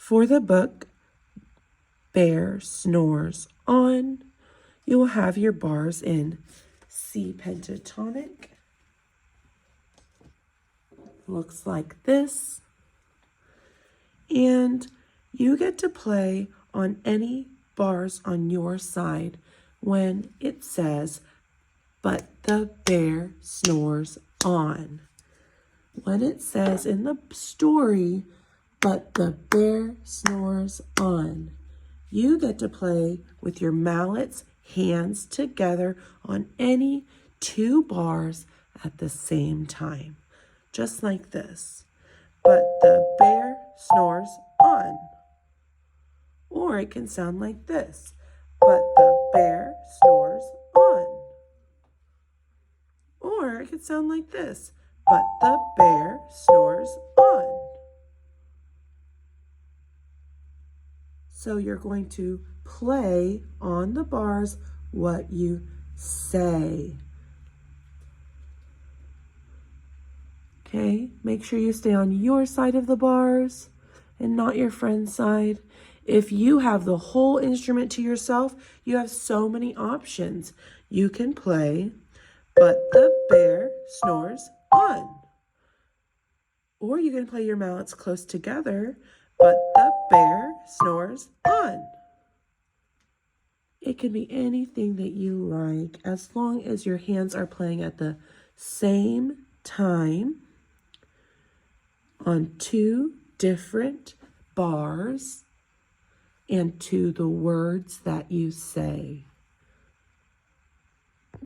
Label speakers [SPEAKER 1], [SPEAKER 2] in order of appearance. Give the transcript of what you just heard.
[SPEAKER 1] For the book Bear Snores On, you will have your bars in C pentatonic. Looks like this. And you get to play on any bars on your side when it says, "But the bear snores on." When it says in the story, "But the bear snores on," you get to play with your mallets, hands together on any two bars at the same time. Just like this. "But the bear snores on." Or it can sound like this. "But the bear snores on." Or it could sound like this. "But the bear snores on." So you're going to play on the bars what you say. Okay, make sure you stay on your side of the bars and not your friend's side. If you have the whole instrument to yourself, you have so many options. You can play, "But the bear snores on." Or you can play your mallets close together, "But the bear snores on." It can be anything that you like as long as your hands are playing at the same time on two different bars and to the words that you say.